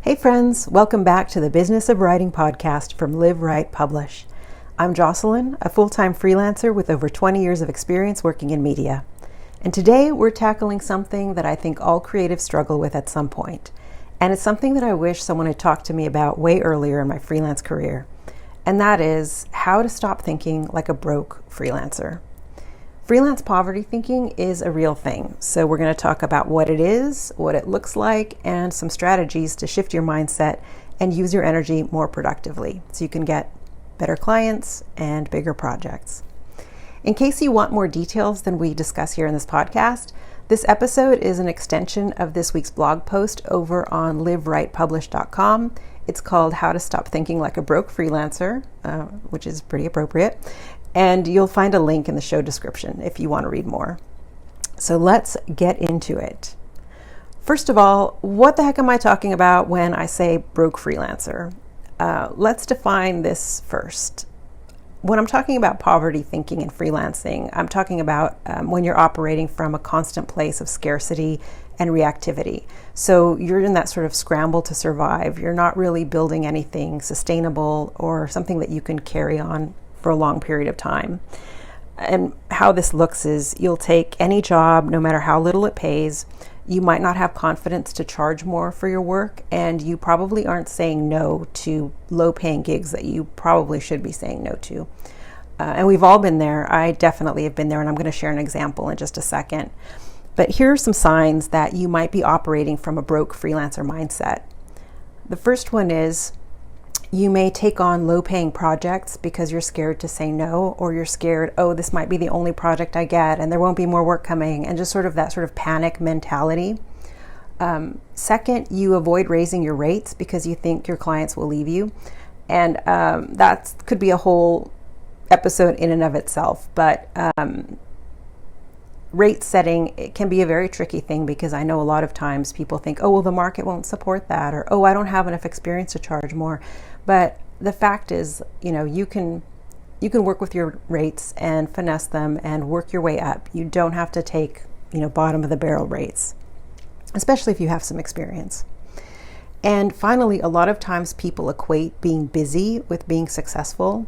Hey friends, welcome back to the Business of Writing podcast from Live, Write, Publish. I'm Jocelyn, a full-time freelancer with over 20 years of experience working in media. And today we're tackling something that I think all creatives struggle with at some point. And it's something that I wish someone had talked to me about way earlier in my freelance career. And that is how to stop thinking like a broke freelancer. Freelance poverty thinking is a real thing. So we're going to talk about what it is, what it looks like, and some strategies to shift your mindset and use your energy more productively so you can get better clients and bigger projects. In case you want more details than we discuss here in this podcast, this episode is an extension of this week's blog post over on livewritepublish.com. It's called How to Stop Thinking Like a Broke Freelancer, which is pretty appropriate. And you'll find a link in the show description if you want to read more. So let's get into it. First of all, what the heck am I talking about when I say broke freelancer? Let's define this first. When I'm talking about poverty thinking and freelancing, I'm talking about when you're operating from a constant place of scarcity and reactivity. So you're in that sort of scramble to survive. You're not really building anything sustainable or something that you can carry on for a long period of time. And how this looks is you'll take any job, no matter how little it pays. You might not have confidence to charge more for your work, and you probably aren't saying no to low-paying gigs that you probably should be saying no to. And we've all been there. I definitely have been there, and I'm going to share an example in just a second. But here are some signs that you might be operating from a broke freelancer mindset. The first one is you may take on low-paying projects because you're scared to say no, or you're scared, oh, this might be the only project I get and there won't be more work coming, and just sort of that sort of panic mentality. Second, you avoid raising your rates because you think your clients will leave you. And that could be a whole episode in and of itself. But rate setting, it can be a very tricky thing because I know a lot of times people think, oh, well, the market won't support that, or, oh, I don't have enough experience to charge more. But the fact is, you can work with your rates and finesse them and work your way up. You don't have to take, bottom of the barrel rates, especially if you have some experience. And finally, a lot of times people equate being busy with being successful.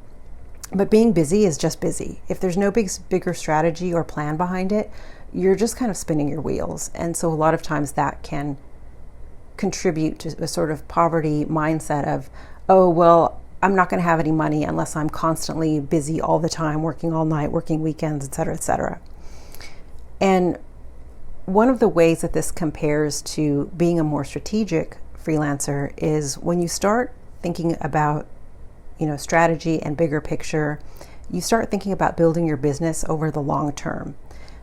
But being busy is just busy. If there's no bigger strategy or plan behind it, you're just kind of spinning your wheels. And so a lot of times that can contribute to a sort of poverty mindset of, oh, well, I'm not going to have any money unless I'm constantly busy all the time, working all night, working weekends, et cetera, et cetera. And one of the ways that this compares to being a more strategic freelancer is when you start thinking about strategy and bigger picture, you start thinking about building your business over the long term.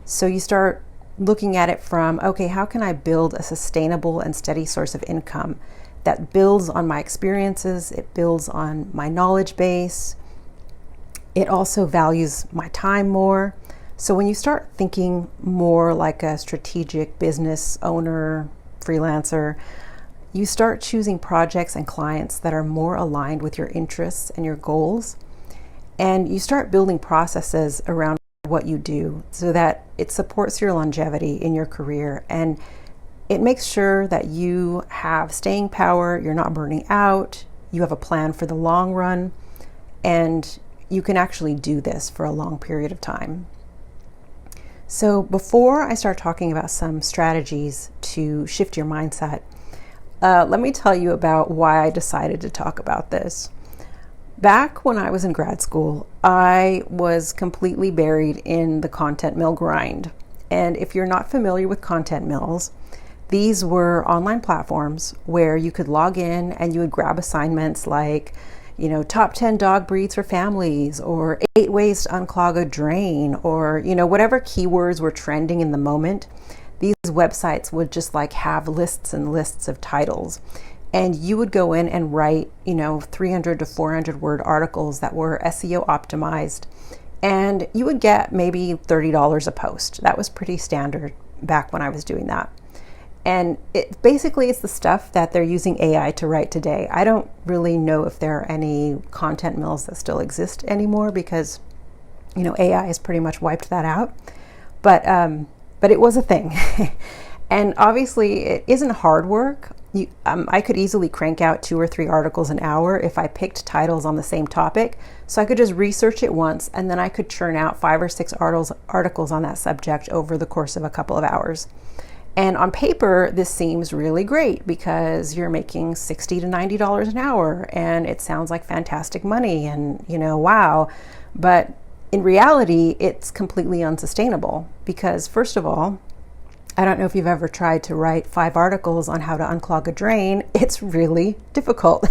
So you start looking at it from, okay, how can I build a sustainable and steady source of income that builds on my experiences, it builds on my knowledge base, it also values my time more. So when you start thinking more like a strategic business owner, freelancer, you start choosing projects and clients that are more aligned with your interests and your goals. And you start building processes around what you do so that it supports your longevity in your career. And it makes sure that you have staying power, you're not burning out, you have a plan for the long run, and you can actually do this for a long period of time. So before I start talking about some strategies to shift your mindset, let me tell you about why I decided to talk about this. Back when I was in grad school, I was completely buried in the content mill grind. And if you're not familiar with content mills, these were online platforms where you could log in and you would grab assignments like, top 10 dog breeds for families, or 8 ways to unclog a drain, or, whatever keywords were trending in the moment. These websites would just have lists and lists of titles, and you would go in and write, 300 to 400 word articles that were SEO optimized, and you would get maybe $30 a post. That was pretty standard back when I was doing that. And it basically is the stuff that they're using AI to write today. I don't really know if there are any content mills that still exist anymore because, AI has pretty much wiped that out. But it was a thing. And obviously it isn't hard work. I could easily crank out 2 or 3 articles an hour if I picked titles on the same topic. So I could just research it once, and then I could churn out 5 or 6 articles on that subject over the course of a couple of hours. And on paper, this seems really great because you're making $60 to $90 an hour, and it sounds like fantastic money, and wow. But in reality, it's completely unsustainable because, first of all, I don't know if you've ever tried to write 5 articles on how to unclog a drain. It's really difficult.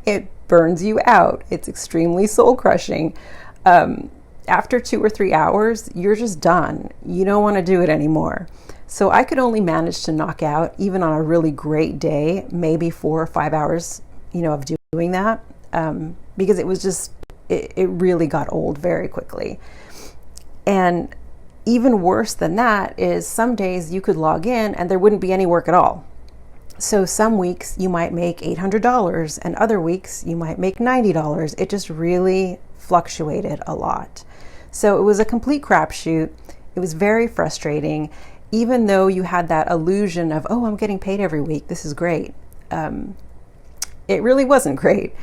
It burns you out. It's extremely soul crushing. After 2 or 3 hours, you're just done. You don't want to do it anymore. So I could only manage to knock out, even on a really great day, maybe 4 or 5 hours, of doing that, because it was just, it really got old very quickly. And even worse than that is some days you could log in and there wouldn't be any work at all. So some weeks you might make $800 and other weeks you might make $90. It just really fluctuated a lot. So it was a complete crapshoot. It was very frustrating, even though you had that illusion of, oh, I'm getting paid every week. This is great. It really wasn't great.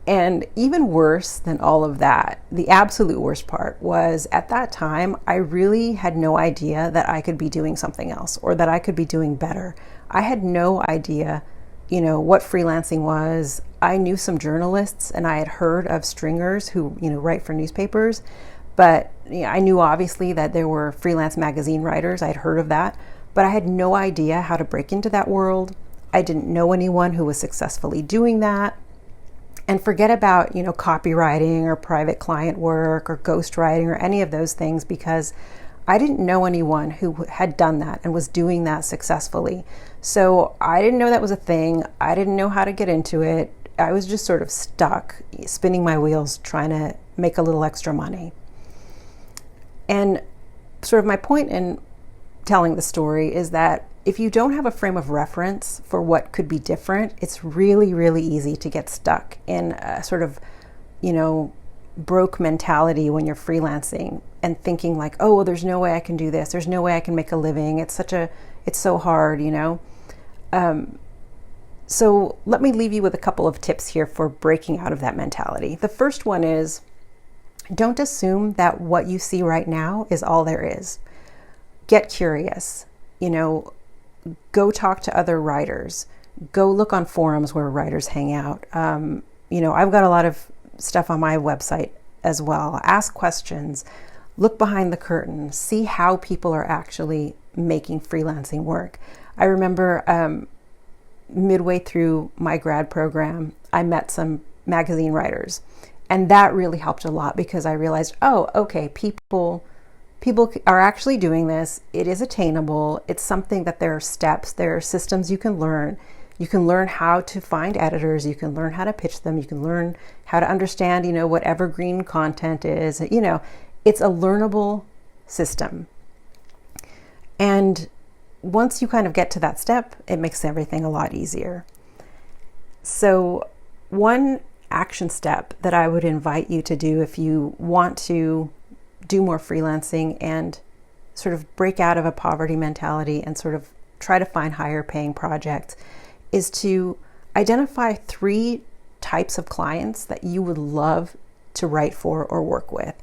And even worse than all of that, the absolute worst part was at that time, I really had no idea that I could be doing something else or that I could be doing better. I had no idea, what freelancing was. I knew some journalists and I had heard of stringers who, write for newspapers, but I knew obviously that there were freelance magazine writers. I'd heard of that, but I had no idea how to break into that world. I didn't know anyone who was successfully doing that. And forget about, copywriting or private client work or ghostwriting or any of those things, because I didn't know anyone who had done that and was doing that successfully. So I didn't know that was a thing. I didn't know how to get into it. I was just sort of stuck, spinning my wheels, trying to make a little extra money. And sort of my point in telling the story is that if you don't have a frame of reference for what could be different, it's really, really easy to get stuck in a sort of, broke mentality when you're freelancing and thinking like, oh, well, there's no way I can do this. There's no way I can make a living. It's so hard, So let me leave you with a couple of tips here for breaking out of that mentality. The first one is, don't assume that what you see right now is all there is. Get curious, go talk to other writers, go look on forums where writers hang out. I've got a lot of stuff on my website as well. Ask questions, look behind the curtain, see how people are actually making freelancing work. I remember midway through my grad program, I met some magazine writers, and that really helped a lot because I realized, oh, okay, people are actually doing this. It is attainable. It's something that there are steps, there are systems you can learn. You can learn how to find editors. You can learn how to pitch them. You can learn how to understand, what evergreen content is. It's a learnable system. And once you kind of get to that step, it makes everything a lot easier. So one action step that I would invite you to do if you want to do more freelancing and sort of break out of a poverty mentality and sort of try to find higher paying projects is to identify 3 types of clients that you would love to write for or work with.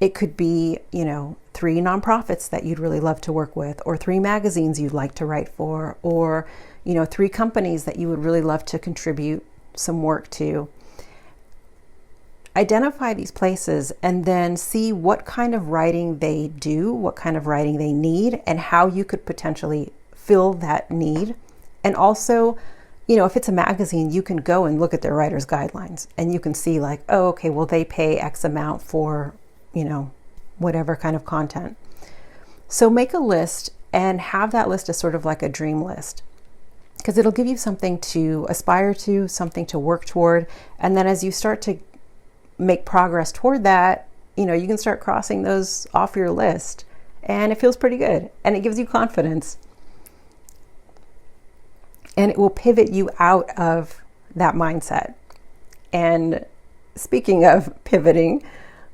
It could be, 3 nonprofits that you'd really love to work with, or 3 magazines you'd like to write for, or, 3 companies that you would really love to contribute some work to. Identify these places and then see what kind of writing they do, what kind of writing they need, and how you could potentially fill that need. And also, if it's a magazine, you can go and look at their writer's guidelines and you can see like, oh, okay, well, they pay X amount for, whatever kind of content. So make a list and have that list as sort of like a dream list, because it'll give you something to aspire to, something to work toward. And then as you start to make progress toward that, you can start crossing those off your list, and it feels pretty good and it gives you confidence. And it will pivot you out of that mindset. And speaking of pivoting,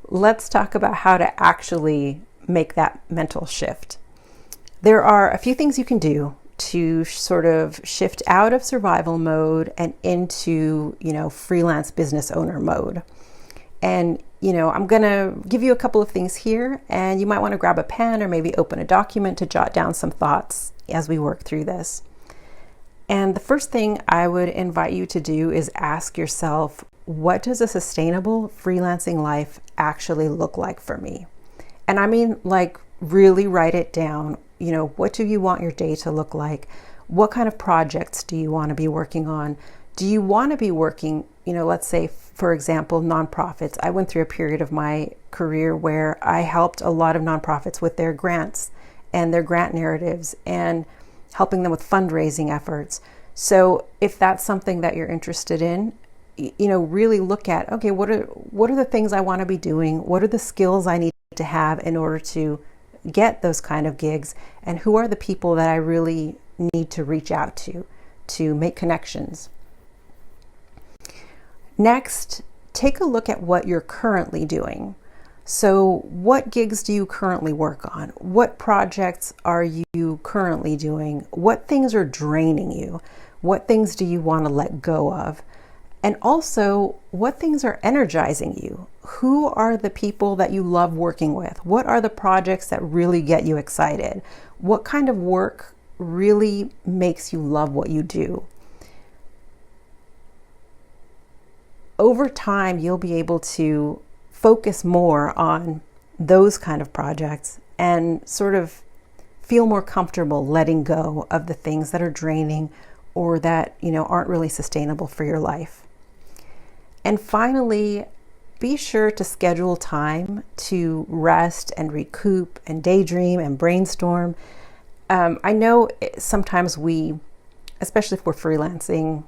let's talk about how to actually make that mental shift. There are a few things you can do to sort of shift out of survival mode and into, freelance business owner mode. And, I'm going to give you a couple of things here, and you might want to grab a pen or maybe open a document to jot down some thoughts as we work through this. And the first thing I would invite you to do is ask yourself, what does a sustainable freelancing life actually look like for me? And I mean, really write it down. What do you want your day to look like? What kind of projects do you want to be working on? Do you want to be working, let's say, for example, nonprofits. I went through a period of my career where I helped a lot of nonprofits with their grants and their grant narratives and helping them with fundraising efforts. So if that's something that you're interested in, really look at, okay, what are the things I want to be doing? What are the skills I need to have in order to get those kind of gigs? And who are the people that I really need to reach out to make connections? Next, take a look at what you're currently doing. So what gigs do you currently work on? What projects are you currently doing? What things are draining you? What things do you want to let go of? And also, what things are energizing you? Who are the people that you love working with? What are the projects that really get you excited? What kind of work really makes you love what you do? Over time, you'll be able to focus more on those kind of projects and sort of feel more comfortable letting go of the things that are draining or that, aren't really sustainable for your life. And finally, be sure to schedule time to rest and recoup and daydream and brainstorm. I know sometimes especially if we're freelancing,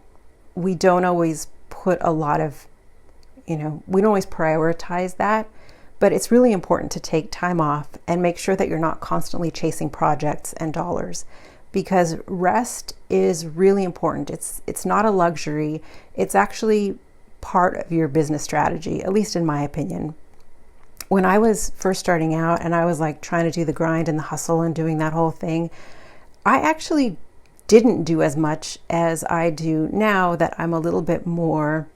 we don't always put a lot of, we don't always prioritize that, but it's really important to take time off and make sure that you're not constantly chasing projects and dollars, because rest is really important. It's not a luxury. It's actually part of your business strategy, at least in my opinion. When I was first starting out and I was trying to do the grind and the hustle and doing that whole thing, I actually didn't do as much as I do now that I'm a little bit more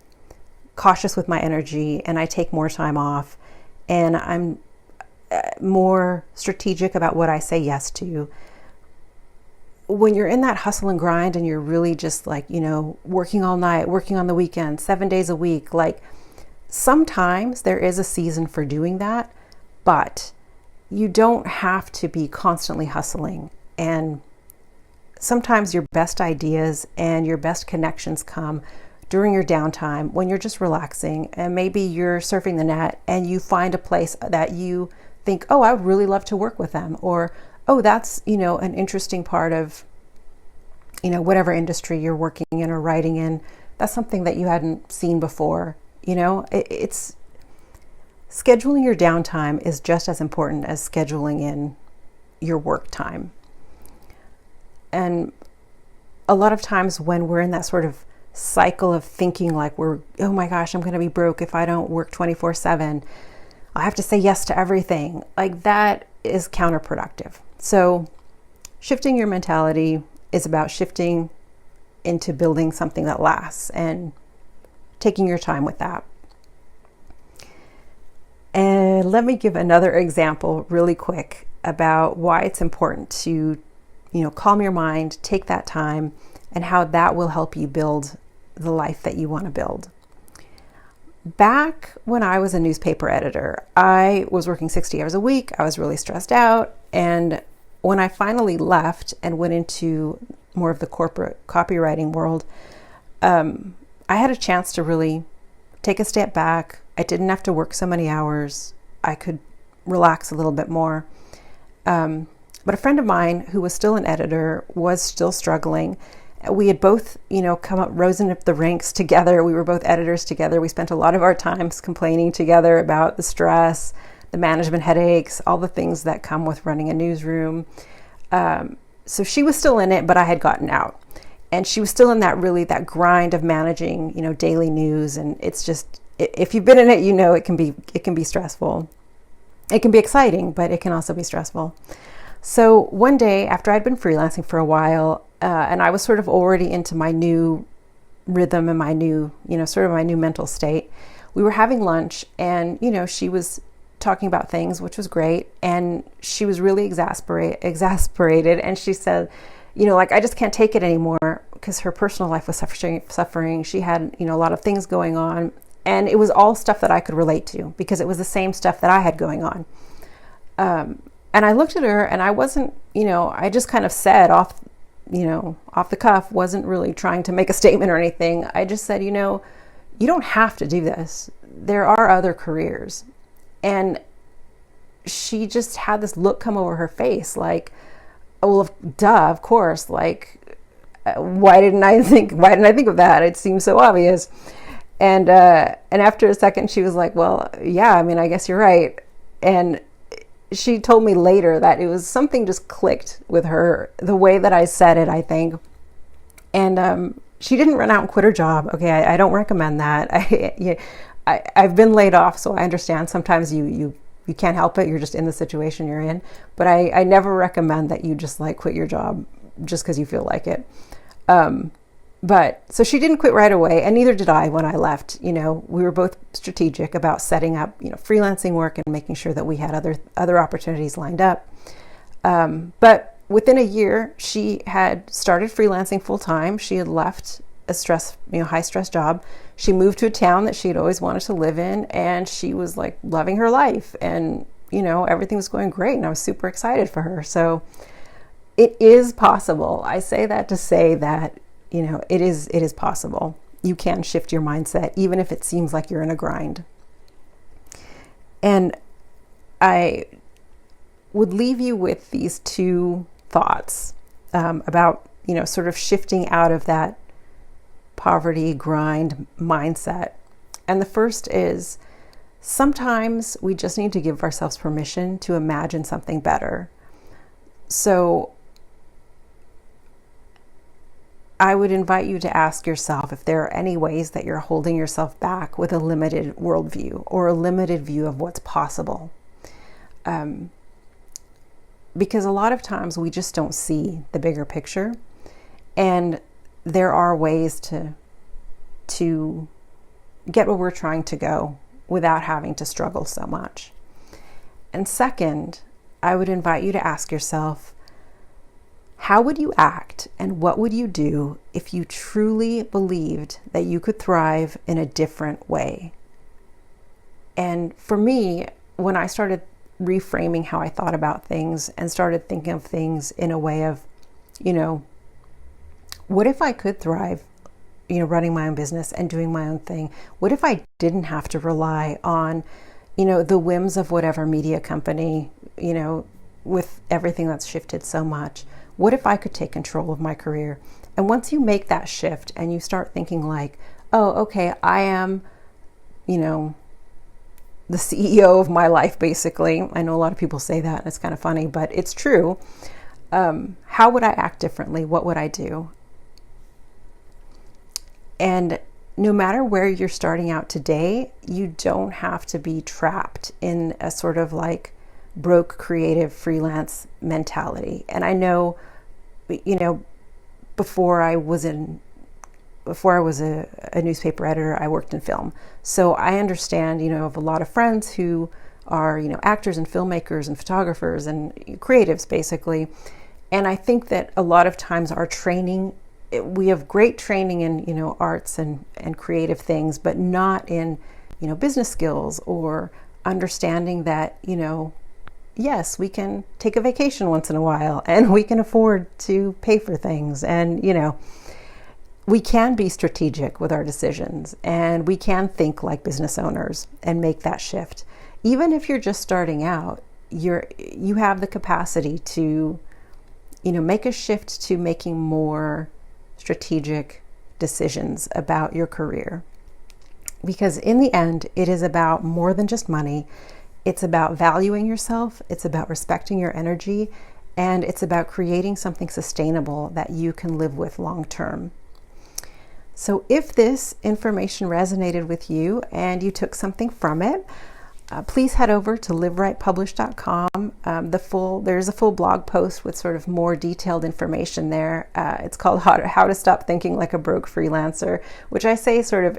cautious with my energy and I take more time off and I'm more strategic about what I say yes to. When you're in that hustle and grind and you're really just working all night, working on the weekend, 7 days a week, sometimes there is a season for doing that, but you don't have to be constantly hustling. And sometimes your best ideas and your best connections come during your downtime when you're just relaxing and maybe you're surfing the net and you find a place that you think, oh, I would really love to work with them, or, oh, that's, an interesting part of, whatever industry you're working in or writing in. That's something that you hadn't seen before. It's scheduling your downtime is just as important as scheduling in your work time. And a lot of times when we're in that sort of cycle of thinking oh my gosh, I'm going to be broke if I don't work 24/7. I have to say yes to everything. That is counterproductive. So shifting your mentality is about shifting into building something that lasts and taking your time with that. And let me give another example really quick about why it's important to calm your mind, take that time, and how that will help you build the life that you want to build. Back when I was a newspaper editor, I was working 60 hours a week. I was really stressed out. And when I finally left and went into more of the corporate copywriting world, I had a chance to really take a step back. I didn't have to work so many hours. I could relax a little bit more. But a friend of mine who was still an editor was still struggling. We had both, risen up the ranks together. We were both editors together. We spent a lot of our times complaining together about the stress, the management headaches, all the things that come with running a newsroom. So she was still in it, but I had gotten out. And she was still in that grind of managing, daily news. And it's just, if you've been in it, it can be stressful. It can be exciting, but it can also be stressful. So one day after I'd been freelancing for a while, and I was sort of already into my new rhythm and my new, sort of my new mental state. We were having lunch, and, she was talking about things, which was great. And she was really exasperated. And she said, like, I just can't take it anymore, because her personal life was suffering. She had, a lot of things going on, and it was all stuff that I could relate to, because it was the same stuff that I had going on. And I looked at her, and I wasn't, I just kind of said off the cuff, wasn't really trying to make a statement or anything. I just said, you don't have to do this. There are other careers. And she just had this look come over her face, like, oh, well, duh, of course. Like, why didn't I think of that? It seems so obvious. And after a second, she was like, well, yeah, I mean, I guess you're right. And she told me later that it was something just clicked with her, the way that I said it, I think. And she didn't run out and quit her job. Okay, I don't recommend that. I've been laid off, so I understand sometimes you can't help it. You're just in the situation you're in. But I never recommend that you just like quit your job just because you feel like it. But so she didn't quit right away, and neither did I when I left. We were both strategic about setting up, freelancing work and making sure that we had other opportunities lined up. But within a year, she had started freelancing full time. She had left a high stress job. She moved to a town that she had always wanted to live in, and she was like loving her life, and everything was going great, and I was super excited for her. So it is possible. I say that to say that it is possible. You can shift your mindset, even if it seems like you're in a grind. And I would leave you with these two thoughts about sort of shifting out of that poverty grind mindset. And the first is, sometimes we just need to give ourselves permission to imagine something better. So I would invite you to ask yourself if there are any ways that you're holding yourself back with a limited worldview or a limited view of what's possible. Because a lot of times we just don't see the bigger picture, and there are ways to get where we're trying to go without having to struggle so much. And second, I would invite you to ask yourself, how would you act and what would you do if you truly believed that you could thrive in a different way? And for me, when I started reframing how I thought about things and started thinking of things in a way of, what if I could thrive, running my own business and doing my own thing? What if I didn't have to rely on, the whims of whatever media company, with everything that's shifted so much? What if I could take control of my career? And once you make that shift and you start thinking like, oh, okay, I am, the CEO of my life, basically. I know a lot of people say that, and it's kind of funny, but it's true. How would I act differently? What would I do? And no matter where you're starting out today, you don't have to be trapped in a sort of like broke creative freelance mentality. And I know, before I was a newspaper editor, I worked in film. So I understand, of a lot of friends who are, actors and filmmakers and photographers and creatives, basically. And I think that a lot of times our training, we have great training in, arts and creative things, but not in, business skills or understanding that, yes, we can take a vacation once in a while and we can afford to pay for things. And, we can be strategic with our decisions, and we can think like business owners and make that shift. Even if you're just starting out, you have the capacity to, make a shift to making more strategic decisions about your career. Because in the end, it is about more than just money. It's about valuing yourself. It's about respecting your energy. And it's about creating something sustainable that you can live with long term. So if this information resonated with you and you took something from it, Please head over to liverightpublish.com. There's a full blog post with sort of more detailed information there. It's called How to Stop Thinking Like a Broke Freelancer, which I say sort of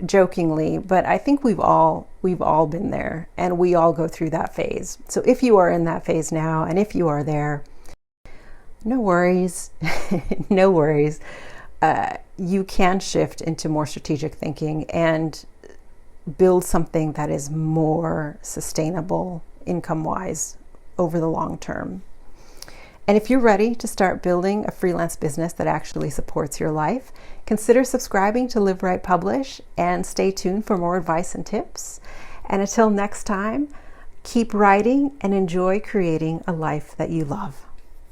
jokingly, but I think we've all been there, and we all go through that phase. So if you are in that phase now, and if you are there, no worries, no worries. You can shift into more strategic thinking and build something that is more sustainable income-wise over the long term. And if you're ready to start building a freelance business that actually supports your life, consider subscribing to Live Right Publish and stay tuned for more advice and tips. And until next time, keep writing and enjoy creating a life that you love.